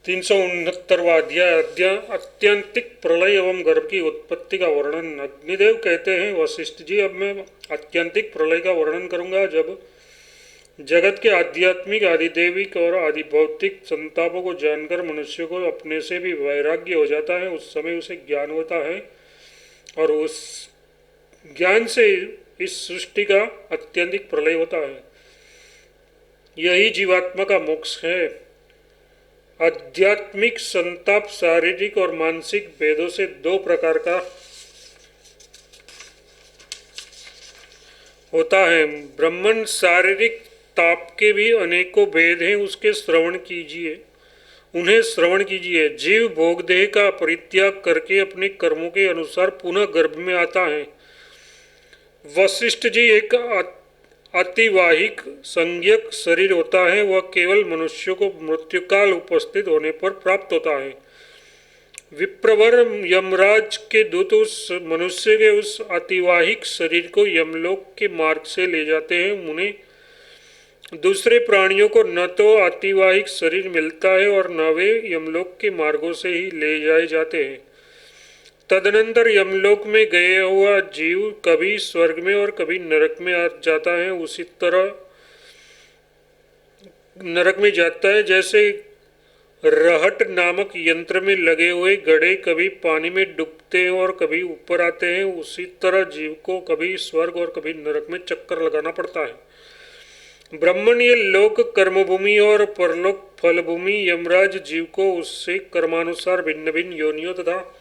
369वां अध्याय आत्यंतिक प्रलय एवं गर्भ की उत्पत्ति का वर्णन। अग्निदेव कहते हैं, वशिष्ठ जी, अब मैं आत्यंतिक प्रलय का वर्णन करूंगा। जब जगत के आध्यात्मिक, आदिदेविक और आदिभौतिक संतापों को जानकर मनुष्य को अपने से भी वैराग्य हो जाता है, उस समय उसे ज्ञान होता है और उस ज्ञान से इस सृष्टि का आत्यंतिक प्रलय होता है। यही जीवात्मा का मोक्ष है। आध्यात्मिक संताप शारीरिक और मानसिक भेदों से दो प्रकार का होता है। ब्रह्मन शारीरिक ताप के भी अनेकों भेद हैं, उन्हें श्रवण कीजिए। जीव भोगदेह का परित्याग करके अपने कर्मों के अनुसार पुनः गर्भ में आता है। वशिष्ठ जी, एक अतिवाहिक संज्ञक शरीर होता है, वह केवल मनुष्य को मृत्युकाल उपस्थित होने पर प्राप्त होता है। विप्रवर यमराज के दूत उस मनुष्य के उस अतिवाहिक शरीर को यमलोक के मार्ग से ले जाते हैं। उन्हें दूसरे प्राणियों को न तो अतिवाहिक शरीर मिलता है और न वे यमलोक के मार्गों से ही ले जाए जाते हैं। तदनंतर यमलोक में गए हुआ जीव कभी स्वर्ग में और कभी नरक में आ जाता है। उसी तरह नरक में जाता है जैसे रहट नामक यंत्र में लगे हुए घड़े कभी पानी में डूबते हैं और कभी ऊपर आते हैं, उसी तरह जीव को कभी स्वर्ग और कभी नरक में चक्कर लगाना पड़ता है। ब्रह्मण, ये लोक कर्मभूमि और परलोक फलभूमि, यमराज जीव को उससे कर्मानुसार भिन्न भिन्न योनियों तथा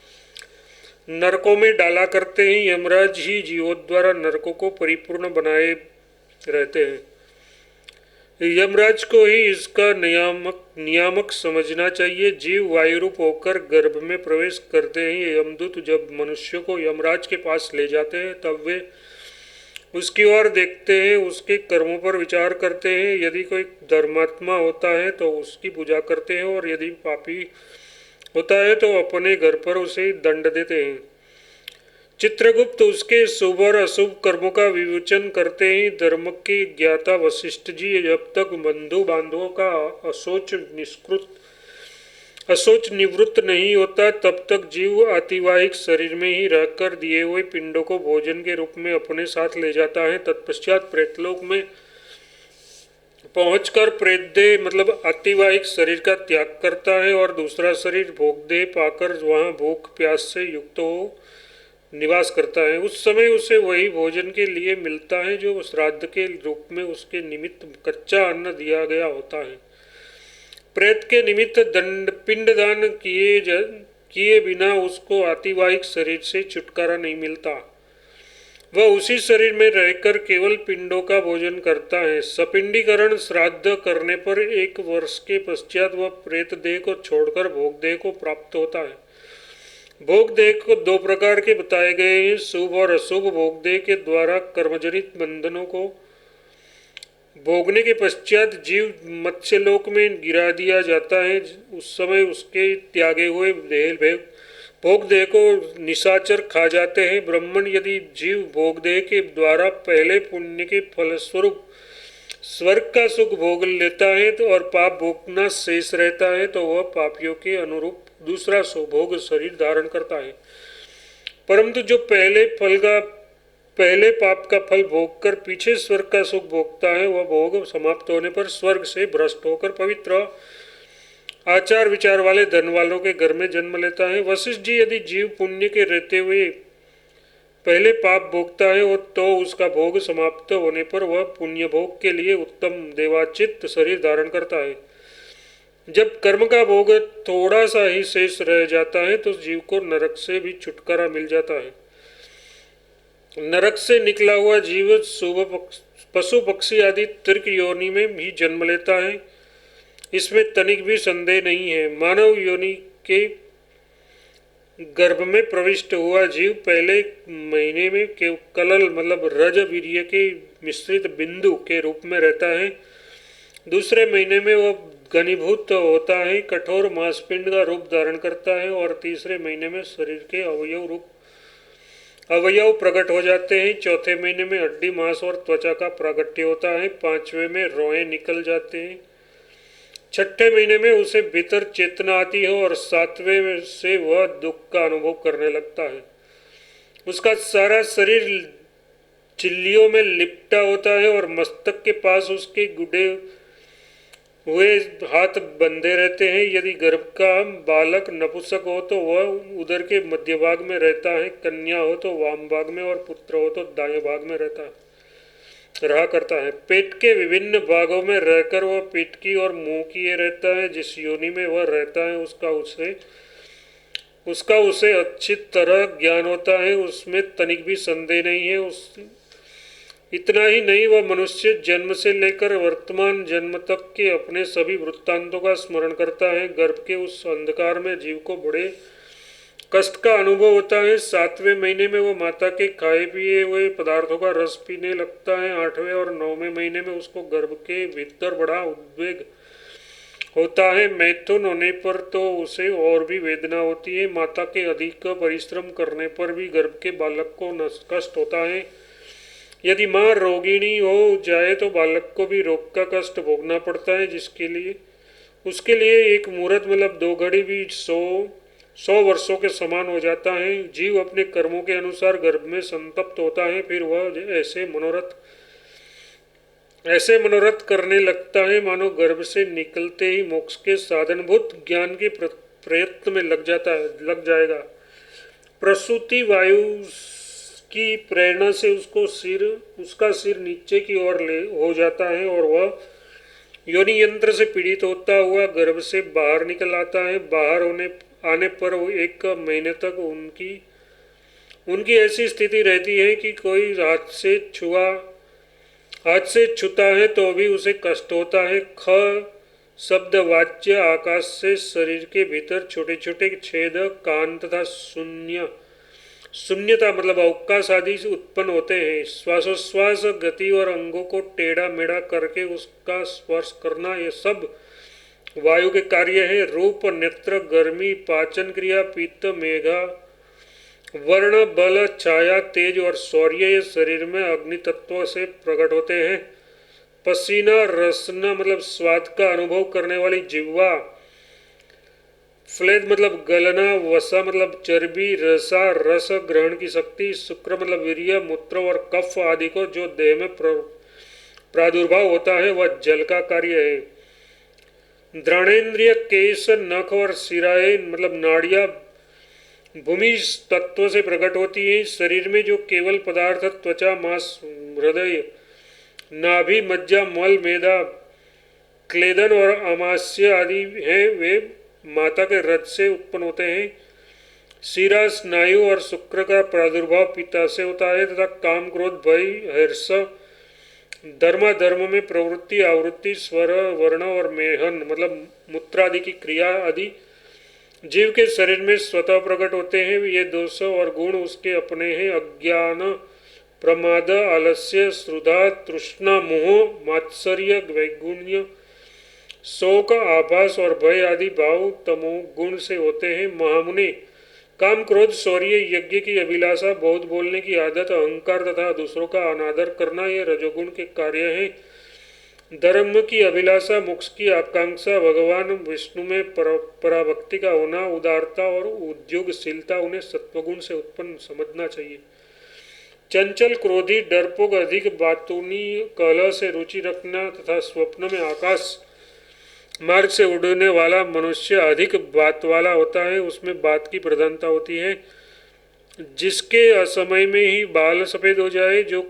नरकों में डाला करते हैं। यमराज ही जीवों द्वारा नरकों को परिपूर्ण बनाए रहते हैं। यमराज को ही इसका नियामक समझना चाहिए। जीव वायुरूप होकर गर्भ में प्रवेश करते हैं। यमदूत जब मनुष्य को यमराज के पास ले जाते हैं तब वे उसकी ओर देखते हैं, उसके कर्मों पर विचार करते हैं। यदि कोई धर्मात्मा होता है तो उसकी पूजा करते हैं और यदि पापी होता है तो अपने घर पर उसे दंड देते हैं। चित्रगुप्त उसके शुभ और अशुभ कर्मों का विवेचन करते हैं। धर्म के ज्ञाता वशिष्ठ जी, जब तक बंधु बांधवों का असोच निवृत्त नहीं होता तब तक जीव अतिवाहिक शरीर में ही रहकर दिए हुए पिंडों को भोजन के रूप में अपने साथ ले जाता है। तत्पश्चात प्रेतलोक में पहुंचकर प्रेतदेह मतलब अतिवाहिक शरीर का त्याग करता है और दूसरा शरीर भोगदेह पाकर वहां भूख प्यास से युक्त हो निवास करता है। उस समय उसे वही भोजन के लिए मिलता है जो श्राद्ध के रूप में उसके निमित्त कच्चा अन्न दिया गया होता है। प्रेत के निमित्त पिंडदान किए बिना उसको अतिवाहिक शरीर से छुटकारा नहीं मिलता। वह उसी शरीर में रहकर केवल पिंडों का भोजन करता है। सपिंडीकरण श्राद्ध करने पर 1 वर्ष के पश्चात वह प्रेत देह को छोड़कर भोगदेह को प्राप्त होता है। भोगदेह को 2 प्रकार के बताए गए हैं। शुभ और अशुभ भोगदेह के द्वारा कर्मजनित बंधनों को भोगने के पश्चात जीव मत्स्यलोक में गिरा दिया जाता है। उस समय उसके त्यागे हुए भोगदेह को निशाचर खा जाते हैं। ब्राह्मण, यदि जीव भोगदेह के द्वारा पहले पुण्य के फलस्वरूप स्वर्ग का सुख भोग लेता है तो और पाप भोगना शेष रहता है तो वह पापियों के अनुरूप दूसरा सुभोग शरीर धारण करता है। परंतु जो पहले पाप का फल भोगकर पीछे स्वर्ग का सुख भोगता है, वह भोग समाप्त होने पर स्वर्ग से भ्रष्ट होकर पवित्र आचार विचार वाले धन वालों के घर में जन्म लेता है। वशिष्ठ जी, यदि जीव पुण्य के रहते हुए पहले पाप भोगता है तो उसका भोग समाप्त होने पर वह पुण्य भोग के लिए उत्तम देवाचित शरीर धारण करता है। जब कर्म का भोग थोड़ा सा ही शेष रह जाता है तो जीव को नरक से भी छुटकारा मिल जाता है। नरक से निकला हुआ जीव पशु पक्षी आदि तीर्थ योनि में भी जन्म लेता है, इसमें तनिक भी संदेह नहीं है। मानव योनि के गर्भ में प्रविष्ट हुआ जीव पहले महीने में कलल मतलब रज वीर्य के मिश्रित बिंदु के रूप में रहता है। दूसरे महीने में वह घनीभूत होता है, कठोर मांसपिंड का रूप धारण करता है और तीसरे महीने में शरीर के अवयव प्रकट हो जाते हैं। चौथे महीने में हड्डी मांस और त्वचा का प्रागट्य होता है। 5वें में रोए निकल जाते हैं। छठे महीने में उसे भीतर चेतना आती है और सातवें से वह दुख का अनुभव करने लगता है। उसका सारा शरीर चिल्लियों में लिपटा होता है और मस्तक के पास उसके गुडे हुए हाथ बंधे रहते हैं। यदि गर्भ का बालक नपुंसक हो तो वह उदर के मध्य भाग में रहता है, कन्या हो तो वाम भाग में और पुत्र हो तो दाएं भाग में रहा करता है। पेट के विभिन्न भागों में रहकर वह पीठ की और मुंह किए रहता है। जिस योनि में वह रहता है उसका उसे अच्छी तरह ज्ञान होता है, उसमें तनिक भी संदेह नहीं है। इतना ही नहीं, वह मनुष्य जन्म से लेकर वर्तमान जन्म तक के अपने सभी वृत्तांतों का स्मरण करता है। गर्भ के उस अंधकार में जीव को बड़े कष्ट का अनुभव होता है। सातवें महीने में वह माता के खाए पिए हुए पदार्थों का रस पीने लगता है। आठवें और नौवें महीने में उसको गर्भ के भीतर बड़ा उद्वेग होता है। मैथुन होने पर तो उसे और भी वेदना होती है। माता के अधिक परिश्रम करने पर भी गर्भ के बालक को कष्ट होता है। यदि माँ रोगिणी हो जाए तो बालक को भी रोग का कष्ट भोगना पड़ता है, उसके लिए एक मुहूर्त मतलब 2 घड़ी भी 100 वर्षों के समान हो जाता है। जीव अपने कर्मों के अनुसार गर्भ में संतप्त होता है, फिर वह ऐसे मनोरथ करने लगता है मानो गर्भ से निकलते ही मोक्ष के साधनभूत ज्ञान के प्रयत्न में लग जाएगा। प्रसूति वायु की प्रेरणा से उसका सिर नीचे की ओर हो जाता है और वह योनि यंत्र से पीड़ित होता हुआ गर्भ से बाहर निकल आता है। बाहर आने पर 1 महीने तक उनकी ऐसी स्थिति रहती है कि कोई हाथ से छूता है तो भी उसे कष्ट होता है। ख शब्द वाच्य आकाश से शरीर के भीतर छोटे छोटे छेद, कान तथा शून्यता मतलब अवकाश आदि उत्पन्न होते हैं। श्वासोश्वास गति और अंगों को टेढ़ा मेढ़ा करके उसका स्पर्श करना, ये सब वायु के कार्य है। रूप, नेत्र, गर्मी, पाचन क्रिया, पित्त, मेघा, वर्ण, बल, छाया, तेज और शौर्य ये शरीर में अग्नि तत्व से प्रकट होते हैं। पसीना, रसना मतलब स्वाद का अनुभव करने वाली जिह्वा, फ्लेद मतलब गलना, वसा मतलब चर्बी, रसा रस ग्रहण की शक्ति, शुक्र मतलब वीर्य, मूत्र और कफ आदि को जो देह में प्रादुर्भाव होता है वह जल का कार्य है। द्राणेन्द्रिय, केश, नख और शिराएं मतलब नाड़ियां भूमि तत्व से प्रकट होती है। शरीर में जो केवल पदार्थ त्वचा, मांस, हृदय, नाभि, मज्जा, मल, मेदा, क्लेदन और अमाशय आदि हैं, वे माता के रज से उत्पन्न होते हैं। शिरा, स्नायु और शुक्र का प्रादुर्भाव पिता से होता है तथा काम, क्रोध, भय, हर्ष, धर्म में प्रवृत्ति, आवृत्ति, स्वर, वर्ण और मेहन मतलब मूत्रादि की क्रिया आदि जीव के शरीर में स्वतः प्रकट होते हैं। ये दोष और गुण उसके अपने हैं। अज्ञान, प्रमाद, आलस्य, श्रुधा, तृष्णा, मोह, मात्सर्य, वैगुण्य, शोक, आभास और भय आदि भाव तमोगुण से होते हैं। महामुनि, काम, क्रोध, शौर्य, यज्ञ की अभिलाषा, बहुत बोलने की आदत, अहंकार तथा दूसरों का अनादर करना ये रजोगुण के कार्य हैं। धर्म की अभिलाषा, मोक्ष की आकांक्षा, भगवान विष्णु में पराभक्ति का होना, उदारता और उद्योगशीलता उन्हें सत्वगुण से उत्पन्न समझना चाहिए। चंचल, क्रोधी, डरपोक, अधिक बातूनी, कलह से रुचि रखना तथा स्वप्न में आकाश मार्ग से उड़ने वाला मनुष्य अधिक बात वाला होता है, उसमें बात की प्रधानता होती है। जिसके असमय में ही बाल सफेद हो जाए, जो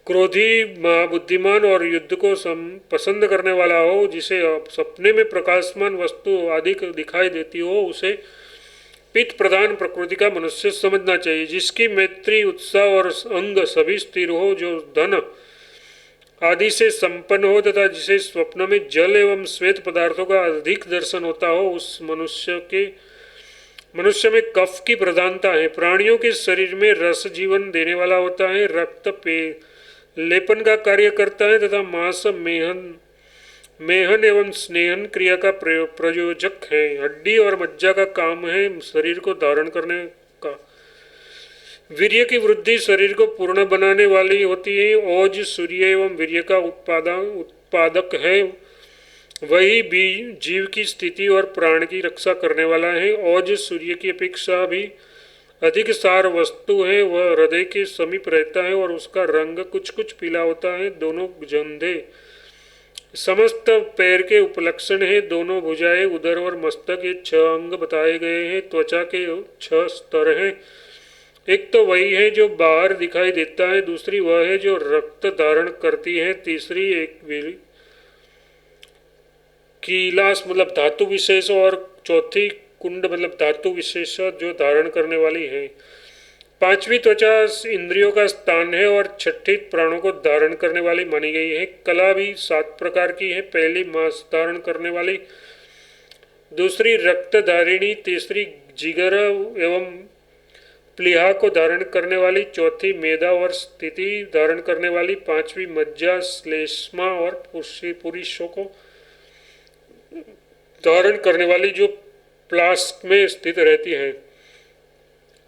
क्रोधी महाबुद्धिमान और युद्ध को पसंद करने वाला हो, जिसे सपने में प्रकाशमान वस्तु अधिक दिखाई देती हो, उसे पित्त प्रधान प्रकृति का मनुष्य समझना चाहिए। जिसकी मैत्री, उत्साह और अंग सभी स्थिर हो, जो धन आदि से संपन्न हो तथा जिसे स्वप्न में जल एवं श्वेत पदार्थों का अधिक दर्शन होता हो, उस मनुष्य में कफ की प्रधानता है। प्राणियों के शरीर में रस जीवन देने वाला होता है। रक्त लेपन का कार्य करता है तथा मांस मेहन एवं स्नेहन क्रिया का प्रयोजक है। हड्डी और मज्जा का काम है शरीर को धारण करने का। वीर्य की वृद्धि शरीर को पूर्ण बनाने वाली होती है। ओज सूर्य एवं वीर्य का उत्पादक है। वही भी जीव की स्थिति और प्राण की रक्षा करने वाला है। ओज सूर्य की अपेक्षा भी अधिक सार वस्तु है। वह हृदय के समीप रहता है और उसका रंग कुछ कुछ पीला होता है। दोनों जंधे समस्त पैर के उपलक्षण है। दोनों भुजाएं, उदर और मस्तक, ये 6 अंग बताए गए हैं। त्वचा के 6 स्तर हैं। एक तो वही है जो बाहर दिखाई देता है, दूसरी वह है जो रक्त धारण करती है, तीसरी एक कीलास मतलब धातु विशेष, और चौथी कुंड मतलब धातु विशेष जो धारण करने वाली है। पांचवी त्वचा इंद्रियों का स्थान है और छठी प्राणों को धारण करने वाली मानी गई है। कला भी 7 प्रकार की है। पहली मांस धारण करने वाली, दूसरी रक्त धारिणी, तीसरी जिगर एवं प्लीहा को धारण करने वाली, चौथी मेदा और स्थिति धारण करने वाली, पांचवी मज्जा श्लेष्मा और पुरुषों को धारण करने वाली जो प्लास्ट में स्थित रहती है,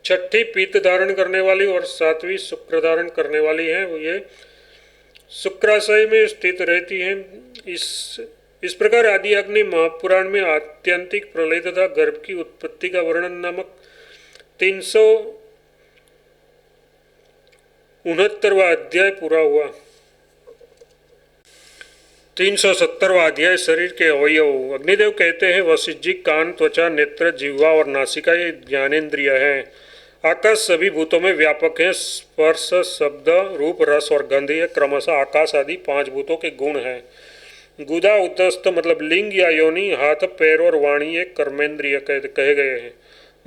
छठी पित्त धारण करने वाली और सातवीं शुक्र धारण करने वाली है। ये शुक्राशय में स्थित रहती है। इस प्रकार आदि अग्नि महापुराण में आत्यंतिक प्रलय तथा गर्भ की उत्पत्ति का वर्णन नामक 369वां अध्याय पूरा हुआ। 370वां अध्याय शरीर के अवयव। अग्निदेव कहते हैं, वशिष्ठ जी, कान, त्वचा, नेत्र, जिह्वा और नासिका ये ज्ञानेन्द्रिय है। आकाश सभी भूतों में व्यापक है। स्पर्श, शब्द, रूप, रस और गंध ये क्रमशः आकाश आदि 5 भूतों के गुण हैं। गुदा उतस्थ मतलब लिंग या योनि, हाथ, पैर और वाणी ये कर्मेंद्रिय कहे गए हैं।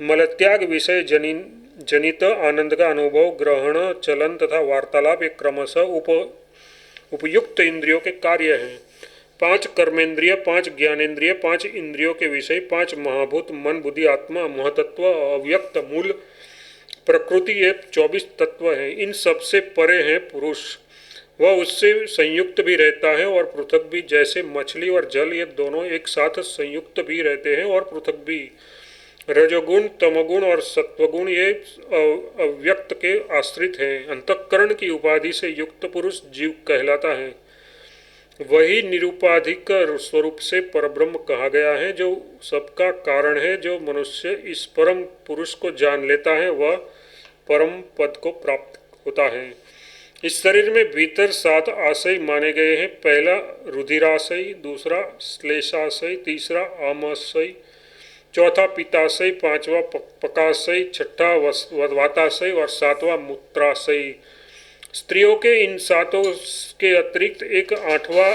मलत्याग विषय जनित आनंद का अनुभव, ग्रहण, चलन तथा वार्तालाप एक क्रमशः उपयुक्त इंद्रियों के कार्य हैं। 5 कर्मेंद्रिय, 5 ज्ञानेन्द्रिय, 5 इंद्रियों के विषय, 5 महाभूत, मन, बुद्धि, आत्मा, महतत्व, अव्यक्त, मूल, प्रकृति ये 24 तत्व हैं। इन सबसे परे है पुरुष। वह उससे संयुक्त भी रहता है और पृथक भी। जैसे मछली और जल ये दोनों एक साथ संयुक्त भी रहते हैं और पृथक भी। रजोगुण, तमोगुण और सत्वगुण ये अव्यक्त के आश्रित हैं। अंतःकरण की उपाधि से युक्त पुरुष जीव कहलाता है। वही निरुपाधिक स्वरूप से परब्रह्म कहा गया है, जो सबका कारण है। जो मनुष्य इस परम पुरुष को जान लेता है वह परम पद को प्राप्त होता है। इस शरीर में भीतर 7 आशय माने गए हैं। पहला रुधिराशय, दूसरा श्लेषाशय, तीसरा आमाशय, चौथा पित्ताशय, पांचवा पकाशय, छठा वाताशय और 7वां मूत्राशय। स्त्रियों के इन 7 के अतिरिक्त एक 8वां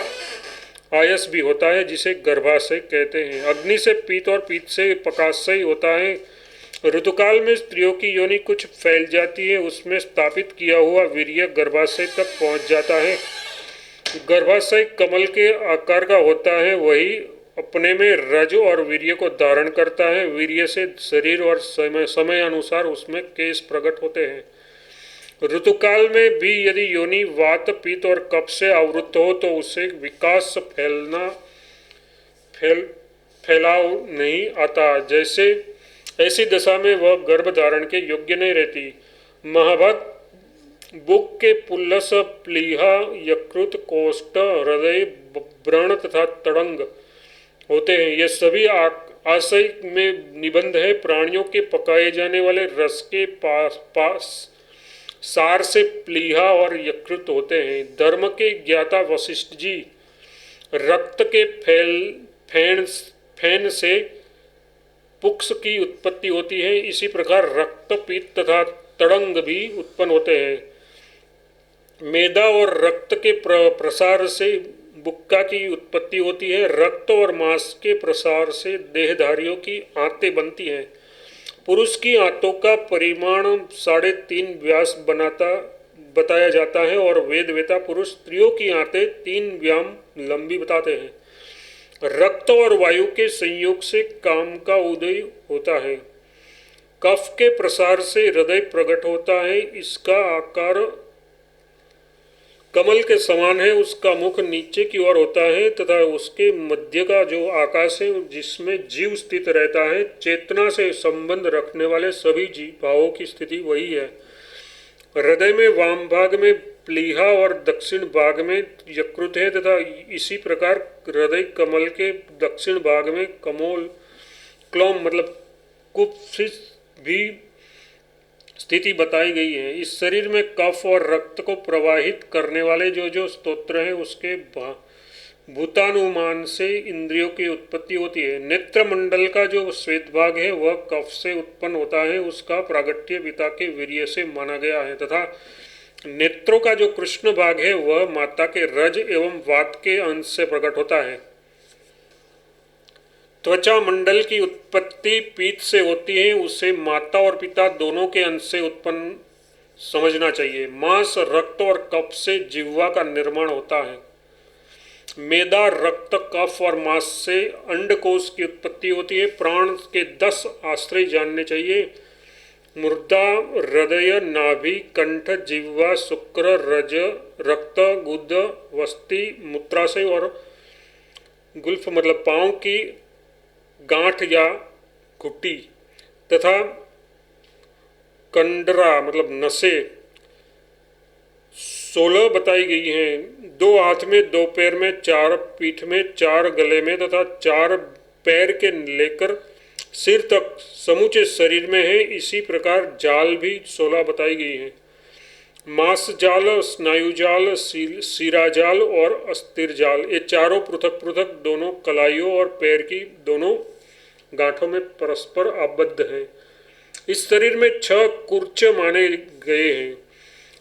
आयस भी होता है जिसे गर्भाशय कहते हैं। अग्नि से पित्त और पित्त से पकाशय होता है। ऋतुकाल में स्त्रियों की योनि कुछ फैल जाती है, उसमें स्थापित किया हुआ वीर्य गर्भाशय तक पहुंच जाता है। गर्भाशय कमल के आकार का होता है। वही अपने में रज और वीर्य को धारण करता है। वीर्य से शरीर और समय अनुसार उसमें केश प्रकट होते हैं। ऋतुकाल में भी यदि योनि वात, पित्त और कफ से आवृत हो तो उसे विकास फैलाव नहीं आता। ऐसी दशा में वह गर्भ धारण के योग्य नहीं रहती। महाभाग बुक के पुल्लस, प्लीहा, यकृत, कोष्ठ, हृदय, व्रण तथा तड़ंग होते हैं। ये सभी आशय में निबंध है। प्राणियों के पकाए जाने वाले रस के पास सार से प्लीहा और यकृत होते हैं। धर्म के ज्ञाता वशिष्ठ जी, रक्त के फैन से पुक्ष की उत्पत्ति होती है। इसी प्रकार रक्त, पित्त तथा तड़ंग भी उत्पन्न होते हैं। मेदा और रक्त के प्रसार से बुक्का की उत्पत्ति होती है। रक्त और मांस के प्रसार से देहधारियों की आंतें बनती हैं। पुरुष की आंतों का परिमाण 3.5 व्यास बताया जाता है और वेदवेता पुरुष स्त्रियों की आंतें 3 व्याम लंबी बताते हैं। रक्त और वायु के संयोग से काम का उदय होता है। कफ के प्रसार से हृदय प्रकट होता है। इसका आकार कमल के समान है। उसका मुख नीचे की ओर होता है तथा उसके मध्य का जो आकाश है जिसमें जीव स्थित रहता है, चेतना से संबंध रखने वाले सभी जीव भावों की स्थिति वही है। हृदय में वाम भाग में प्लीहा और दक्षिण भाग में यकृत है तथा इसी प्रकार हृदय कमल के दक्षिण भाग में क्लोम मतलब कुप्सिस भी स्थिति बताई गई है। इस शरीर में कफ और रक्त को प्रवाहित करने वाले जो स्तोत्र हैं उसके भूतानुमान से इंद्रियों की उत्पत्ति होती है। नेत्र मंडल का जो श्वेत भाग है वह कफ से उत्पन्न होता है, उसका प्रागट्य पिता के वीर्य से माना गया है तथा नेत्रों का जो कृष्ण भाग है वह माता के रज एवं वात के अंश से प्रकट होता है। त्वचा मंडल की उत्पत्ति पीत से होती है, उसे माता और पिता दोनों के अंश से उत्पन्न समझना चाहिए। मांस, रक्त और कफ से जिह्वा का निर्माण होता है। मेदा, रक्त, कफ और मांस से अंडकोश की उत्पत्ति होती है। प्राण के 10 आश्रय जानने चाहिए। मुर्दा, हृदय, नाभि, कंठ, जिह्वा, शुक्र, रज, रक्त, गुद, वस्ति, मूत्राशय और गुल्फ मतलब पांव की गांठ या घुट्टी तथा कंडरा मतलब नसें 16 बताई गई हैं। 2 हाथ में, 2 पैर में, 4 पीठ में, 4 गले में तथा 4 पैर के लेकर सिर तक समूचे शरीर में है। इसी प्रकार जाल भी 16 बताई गई हैं। मांस जाल, स्नायु जाल, शिराजाल और अस्थिर जाल, ये चारों पृथक पृथक दोनों कलाइयों और पैर की दोनों गांठों में परस्पर आबद्ध हैं। इस शरीर में 6 कुर्च माने गए हैं।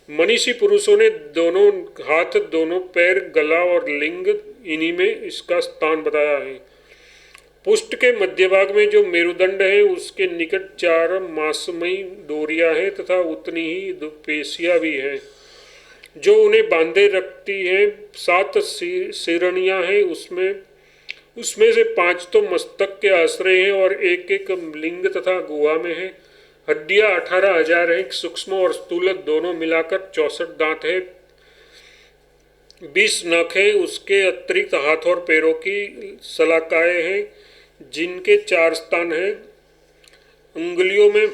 मनीषी पुरुषों ने दोनों हाथ, दोनों पैर, गला और लिंग इन्हीं में इसका स्थान बताया है। पुष्ट के मध्य भाग में जो मेरुदंड है उसके निकट 4 मांसमयी डोरियां हैं तथा उतनी ही पेशियां भी हैं जो उन्हें बांधे रखती हैं। 7 सिरनियां हैं, उसमें से 5 तो मस्तक के आश्रय हैं और एक लिंग तथा गुहा में है। हड्डियां 18,000 हैं। सूक्ष्म और स्थूल दोनों मिलाकर 64 दांत है। 20 नख है। उसके अतिरिक्त हाथ और पैरों की शलाकाएं हैं जिनके 4 स्थान हैं। उंगलियों में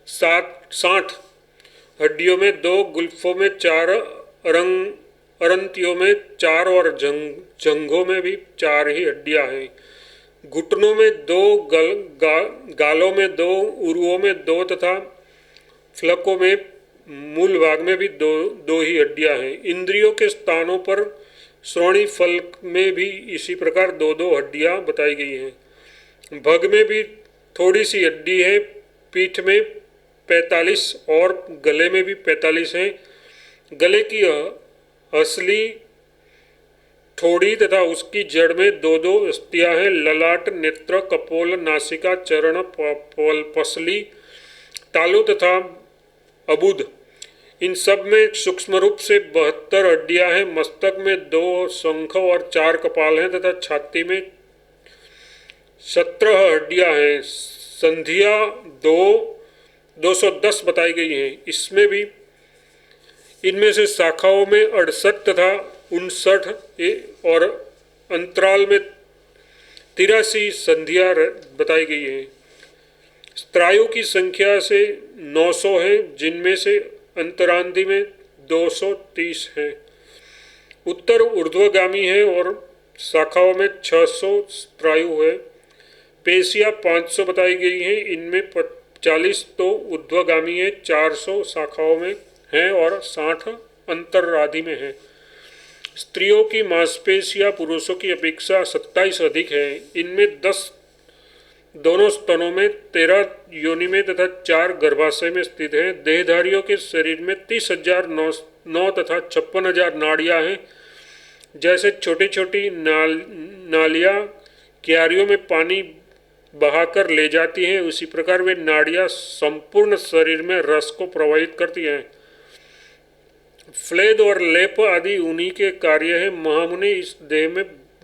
60, हड्डियों में 2, गुल्फों में 4, अरंतियों में 4 और जंघों में भी 4 ही हड्डियां हैं। घुटनों में 2, गालों में 2, उरुओं में 2 तथा फ्लकों में मूल भाग में भी 2 ही हड्डियां हैं। इंद्रियों के स्थानों पर श्रोणी फलक में भी इसी प्रकार 2 हड्डियां बताई गई हैं। भग में भी थोड़ी सी हड्डी है। पीठ में 45 और गले में भी 45 हैं। गले की असली थोड़ी तथा उसकी जड़ में 2 अस्थियां हैं। ललाट, नेत्र, कपोल, नासिका, चरण, पसली, तालु तथा अबुध, इन सब में सूक्ष्म रूप से 72 हड्डियां हैं। मस्तक में 2 शंख और 4 कपाल हैं तथा छाती में 17 हड्डियां हैं। संधियां 210 बताई गई हैं। इनमें से शाखाओं में 68 तथा 59 और अंतराल में 83 संधियां बताई गई हैं। स्त्रायु की संख्या से 900 है, जिनमें से अंतरांधि में 230 है। उत्तर ऊर्ध्वगामी है और शाखाओं में 600 स्त्रायु है। पेशियां 500 बताई गई हैं। इनमें 40 तो ऊर्ध्वगामी है, 400 शाखाओं में है और 60 अंतरादि में है। स्त्रियों की मांसपेशियां पुरुषों की अपेक्षा 27 अधिक है। इनमें 10 दोनों स्तनों में, 13 योनि में तथा 4 गर्भाशय में स्थित हैं। देहधारियों के शरीर में 30,009 तथा 56,000 नाड़ियां हैं। जैसे छोटी छोटी नालियां क्यारियों में पानी बहाकर ले जाती हैं, उसी प्रकार वे नाड़ियां संपूर्ण शरीर में रस को प्रवाहित करती हैं। फ्लेद और लेप आदि उन्हीं के कार्य हैं। महामुनि, इस देह में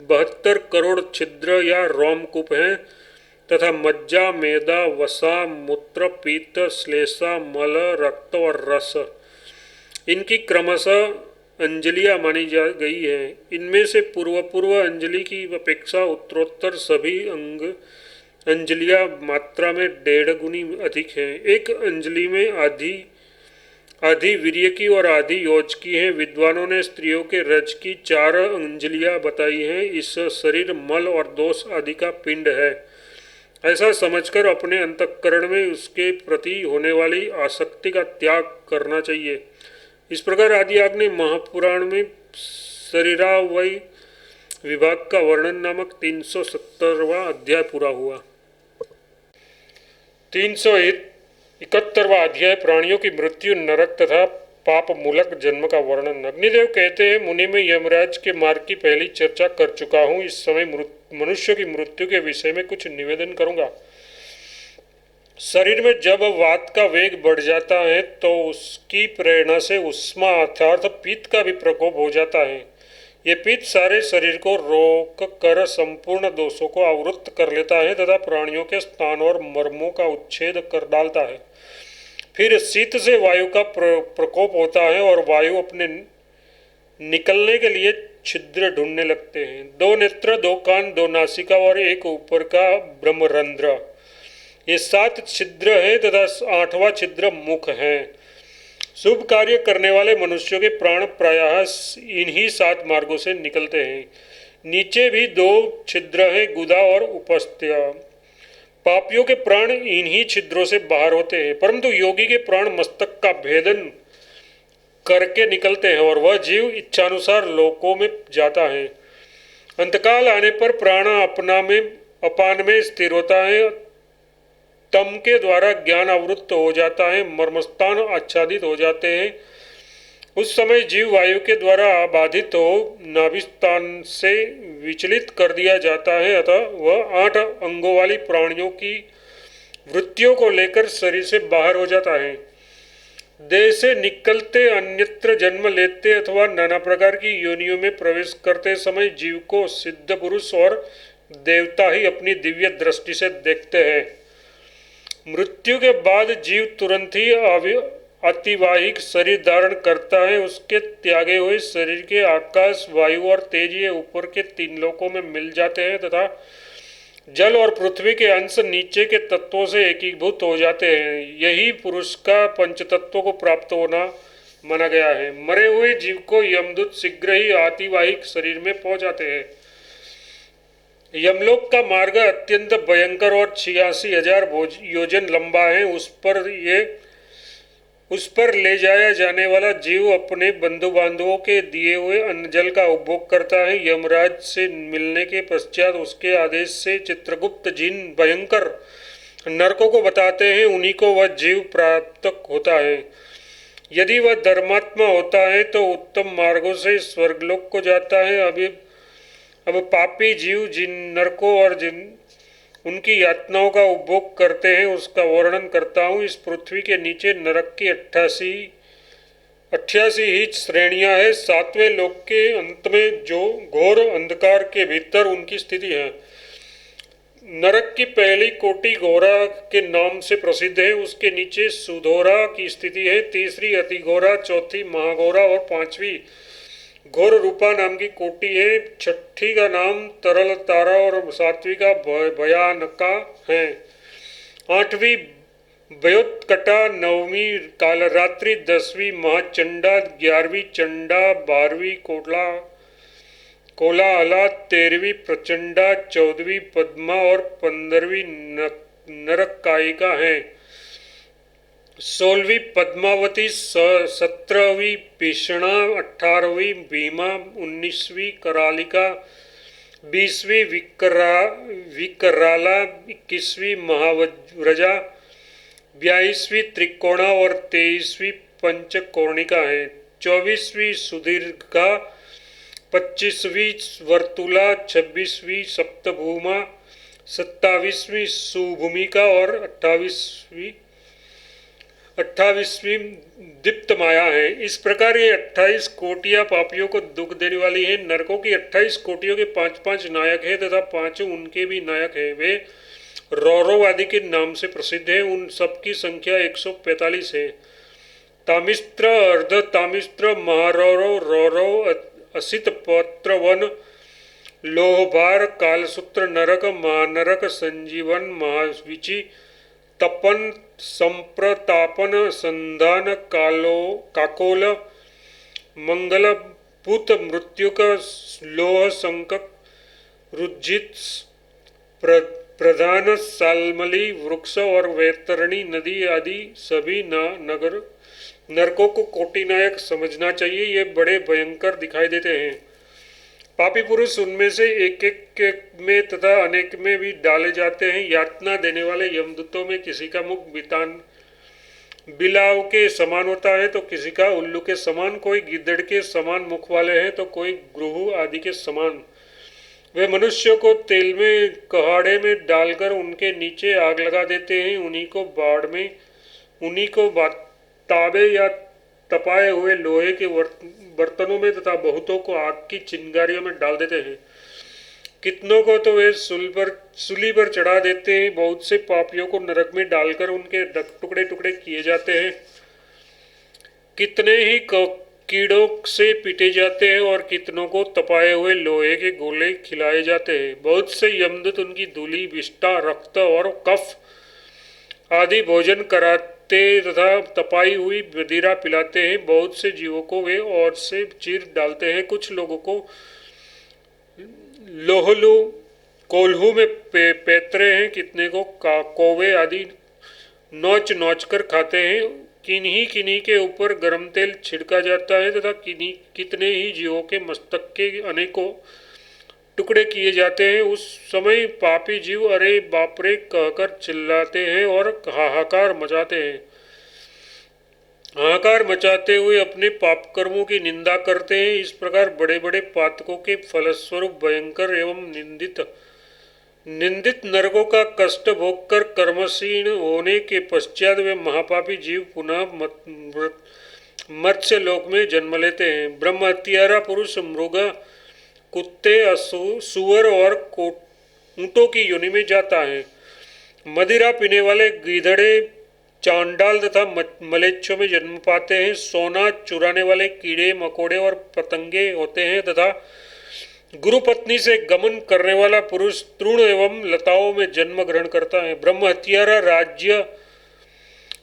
72 करोड़ छिद्र या रोमकूप हैं तथा मज्जा, मेदा, वसा, मूत्र, पीत, श्लेषा, मल, रक्त और रस इनकी क्रमशः अंजलियां मानी जा गई है। इनमें से पूर्व अंजलि की अपेक्षा उत्तरोत्तर सभी अंजलियां मात्रा में 1.5 गुनी अधिक हैं। एक अंजलि में आधी वीर्य की और आधी योज की है। विद्वानों ने स्त्रियों के रज की 4 अंजलियां बताई हैं। इस शरीर मल और दोष आदि का पिंड है, ऐसा समझकर अपने अंतःकरण में उसके प्रति होने वाली आसक्ति का त्याग करना चाहिए। इस प्रकार आदियाग ने महापुराण में शरीरावय विभाग का वर्णन नामक 370वां अध्याय पूरा हुआ। 371वां अध्याय प्राणियों की मृत्यु, नरक तथा पाप मूलक जन्म का वर्णन। अग्निदेव कहते हैं, मुनि में यमराज के मार्ग की पहली चर्चा कर चुका हूँ। इस समय मनुष्य की मृत्यु के विषय में कुछ निवेदन करूंगा। शरीर में जब वात का वेग बढ़ जाता है तो उसकी प्रेरणा से उष्मा अर्थात पित्त का भी प्रकोप हो जाता है। ये पित्त सारे शरीर को रोक कर संपूर्ण दोषों को आवृत्त कर लेता है तथा प्राणियों के स्थान और मर्मों का उच्छेद कर डालता है। फिर शीत से वायु का प्रकोप होता है और वायु अपने निकलने के लिए छिद्र ढूंढने लगते हैं। 2 नेत्र, 2 कान, 2 नासिका और एक ऊपर का ब्रह्मरंध्र, ये 7 छिद्र है तथा 8वां छिद्र मुख है। शुभ कार्य करने वाले मनुष्यों के प्राण प्रायः इन्हीं 7 मार्गों से निकलते हैं। नीचे भी 2 छिद्र हैं, गुदा और उपस्थ्य। पापियों के प्राण इन्हीं छिद्रों से बाहर होते हैं, परंतु योगी के प्राण मस्तक का भेदन करके निकलते हैं और वह जीव इच्छानुसार लोकों में जाता है। अंतकाल आने पर प्राण अपान में स्थिर होता है। तम के द्वारा ज्ञान आवृत्त हो जाता है, मर्मस्थान आच्छादित हो जाते हैं। उस समय जीव वायु के द्वारा बाधित हो नाभिस्थान से विचलित कर दिया जाता है, अतः वह 8 अंगों वाली प्राणियों की वृत्तियों को लेकर शरीर से बाहर हो जाता है। देह से निकलते अन्यत्र जन्म लेते अथवा नाना प्रकार की योनियों में प्रवेश करते समय जीव को सिद्ध पुरुष और देवता ही अपनी दिव्य दृष्टि से देखते हैं। मृत्यु के बाद जीव तुरंत ही अतिवाहिक शरीर धारण करता है। उसके त्यागे हुए शरीर के आकाश, वायु और तेज ये ऊपर के 3 लोकों में मिल जाते हैं तथा जल और पृथ्वी के अंश नीचे के तत्वों से एकीभूत हो जाते हैं। यही पुरुष का पंचतत्वों को प्राप्त होना माना गया है। मरे हुए जीव को यमदूत शीघ्र ही अतिवाहिक शरीर में पहुंचाते हैं। यमलोक का मार्ग अत्यंत भयंकर और 86,000 योजन लंबा है। उस पर ले जाया जाने वाला जीव अपने बंधु बांधवों के दिए हुए अन्न जल का उपभोग करता है। यमराज से मिलने के पश्चात उसके आदेश से चित्रगुप्त जिन भयंकर नरकों को बताते हैं, उन्हीं को वह जीव प्राप्त होता है। यदि वह धर्मात्मा होता है तो उत्तम मार्गों से स्वर्गलोक को जाता है। अब पापी जीव जिन नरकों और जिन उनकी यातनाओं का उपभोग करते हैं उसका वर्णन करता हूँ। इस पृथ्वी के नीचे नरक की 88 ही श्रेणियां हैं। 7वें लोक के अंत में जो घोर अंधकार के भीतर उनकी स्थिति है। नरक की पहली कोटि घोरा के नाम से प्रसिद्ध है। उसके नीचे सुधोरा की स्थिति है, तीसरी अतिघोरा, चौथी महाघोरा और 5वीं घोर रूपा नाम की कोटि है। 6ठी का नाम तरल तारा और 7वीं का भयानका है। 8वीं भयोत्कटा, 9वीं कालरात्रि, 10वीं महाचंडा, 11वीं चंडा, 12वीं कोलाहला, 13वीं प्रचंडा, 14वीं पद्मा और 15वीं नरकायिका है। 16वीं पद्मावती, 17वीं भीषणा, 18वीं भीमा, 19वीं करालिका, 20वीं विकराला, 21वीं महाव्रजा, 22वीं त्रिकोणा और 23वीं पंचकोणिका है। 24वीं सुदीर्घा, 25वीं वर्तुला, 26वीं सप्तभूमा, 27वीं सुभूमिका और 28वीं दीप्त माया है। इस प्रकार ये 28 कोटियां पापियों को दुख देने वाली है। नरकों की 28 कोटियों के 5-5 नायक हैं तथा 5 उनके भी नायक हैं। वे रौरव आदि के नाम से प्रसिद्ध हैं। उन सबकी संख्या 145 है। तामिस्त्र, अर्ध तामिस्त्र, महारौरव, रौरव, असित पत्र वन, लोहभार, कालसूत्र नरक, महानरक, संजीवन, महाविची, तपन संप्रतापन संधान कालो काकोल मंगल पूत मृत्युक लोह संकक रुज्जित प्रधान सालमली वृक्ष और वैतरणी नदी आदि सभी नगर नरकों को कोटिनायक समझना चाहिए। ये बड़े भयंकर दिखाई देते हैं। पापी पुरुष उनमें से एक एक में तथा अनेक में भी डाले जाते हैं। यातना देने वाले यमदूतों में किसी का मुख बिलाव के समान होता है तो किसी का उल्लू के समान, कोई गिद्दड़ के समान मुख वाले हैं तो कोई ग्रुहु आदि के समान। वे मनुष्यों को तेल में कहाड़े में डालकर उनके नीचे आग लगा देते हैं। उन्हीं को ताबे या तपाए हुए लोहे के बर्तनों में तथा बहुतों को आग की चिंगारियों में डाल देते हैं। कितनों को तो वे सूली पर चढ़ा देते हैं। बहुत से पापियों को नरक में डालकर उनके टुकड़े टुकड़े किए जाते हैं। कितने ही कीड़ों से पीटे जाते हैं और कितनों को तपाए हुए लोहे के गोले खिलाए जाते हैं। बहुत से यमदूत उनकी धूली, विष्ठा, रक्त और कफ आदि भोजन कराते तथा तपाई हुई मदिरा पिलाते हैं। बहुत से जीवों को वे और से चीर डालते हैं। कुछ लोगों को लोहलू कोल्हू में पेतरे हैं। कितने को कौवे आदि नोच नोच कर खाते हैं। किन्हीं के ऊपर गर्म तेल छिड़का जाता है तथा कितने ही जीवों के मस्तक के अनेकों टुकड़े किए जाते हैं। उस समय पापी जीव अरे बापरे कहकर चिल्लाते हैं और हाहाकार मचाते हैं। हाहाकार मचाते हुए अपने पाप कर्मों की निंदा करते हैं। इस प्रकार बड़े बड़े पातकों के फलस्वरूप भयंकर एवं निंदित नरकों का कष्ट भोगकर कर्मशीण होने के पश्चात वे महापापी जीव पुनः मत्स्य लोक में जन्म लेते हैं। ब्रह्म हत्यारा पुरुष मृग, कुत्ते, सुअर और ऊंटों की योनि में जाता है। मदिरा पीने वाले गीधड़े, चांडाल तथा मलेच्छों में जन्म पाते हैं। सोना चुराने वाले कीड़े मकोड़े और पतंगे होते हैं तथा गुरु पत्नी से गमन करने वाला पुरुष तृण एवं लताओं में जन्म ग्रहण करता है। ब्रह्म हत्यारा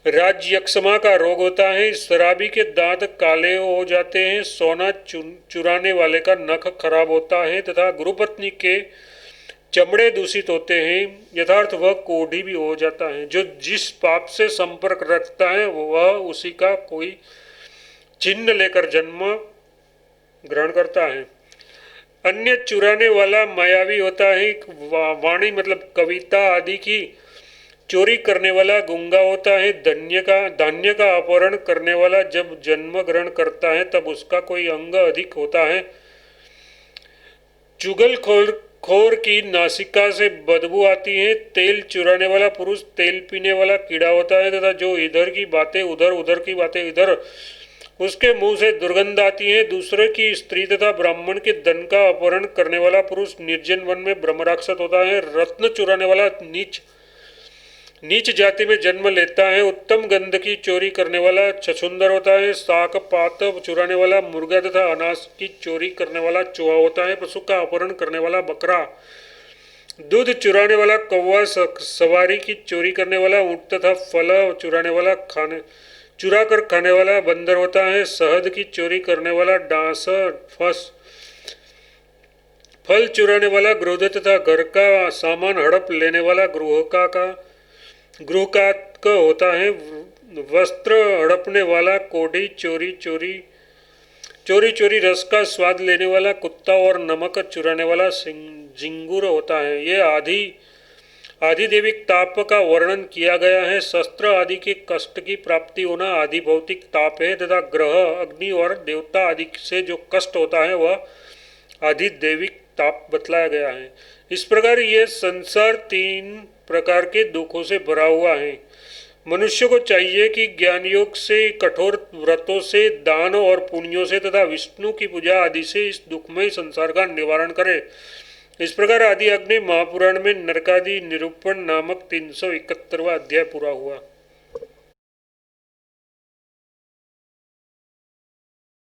राज्यक्षमा का रोग होता है। शराबी के दांत काले हो जाते हैं। सोना चुराने वाले का नख खराब होता है तथा गुरुपत्नी के चमड़े दूषित होते हैं। यथार्थ वह कोढ़ी भी हो जाता है। जो जिस पाप से संपर्क रखता है वह उसी का कोई चिन्ह लेकर जन्म ग्रहण करता है। अन्य चुराने वाला मायावी होता है। वाणी मतलब कविता आदि की चोरी करने वाला गूंगा होता है। धान्य का अपहरण करने वाला जब जन्म ग्रहण करता है तब उसका कोई अंग अधिक होता है। चुगलखोर की नासिका से बदबू आती है। तेल चुराने वाला पुरुष तेल पीने वाला कीड़ा होता है तथा जो इधर की बातें उधर, उधर की बातें इधर, उसके मुंह से दुर्गंध आती है। दूसरे की स्त्री तथा ब्राह्मण के धन का अपहरण करने वाला पुरुष निर्जन वन में ब्रह्मराक्षस होता है। रत्न चुराने वाला नीच जाति में जन्म लेता है। उत्तम गंध की चोरी करने वाला छछुंदर होता है। शाक पात चुराने वाला मुर्गा तथा अनाज की चोरी करने वाला चूहा होता है। पशु का अपहरण करने वाला बकरा, दूध चुराने वाला कौवा, सवारी की चोरी करने वाला ऊंट तथा फल चुराने वाला चुरा कर खाने वाला बंदर होता है। शहद की चोरी करने वाला डांस, फल चुराने वाला ग्रोध तथा घर का सामान हड़प लेने वाला गृहकात होता है। वस्त्र हड़पने वाला कोढ़ी, चोरी रस का स्वाद लेने वाला कुत्ता और नमक चुराने वाला झिंगुर होता है। ये आदि देविक ताप का वर्णन किया गया है। शस्त्र आदि के कष्ट की प्राप्ति होना आदि भौतिक ताप है तथा ग्रह, अग्नि और देवता आदि से जो कष्ट होता है वह आदि देविक ताप बतलाया गया है। इस प्रकार ये संसार 3 प्रकार के दुखों से भरा हुआ है। मनुष्य को चाहिए कि ज्ञान योग से, कठोर व्रतों से, दान और पुण्यों से तथा विष्णु की पूजा आदि से इस दुखमय संसार का निवारण करे। इस प्रकार आदि अग्नि महापुराण में नरकादि निरूपण नामक 371वां अध्याय पूरा हुआ।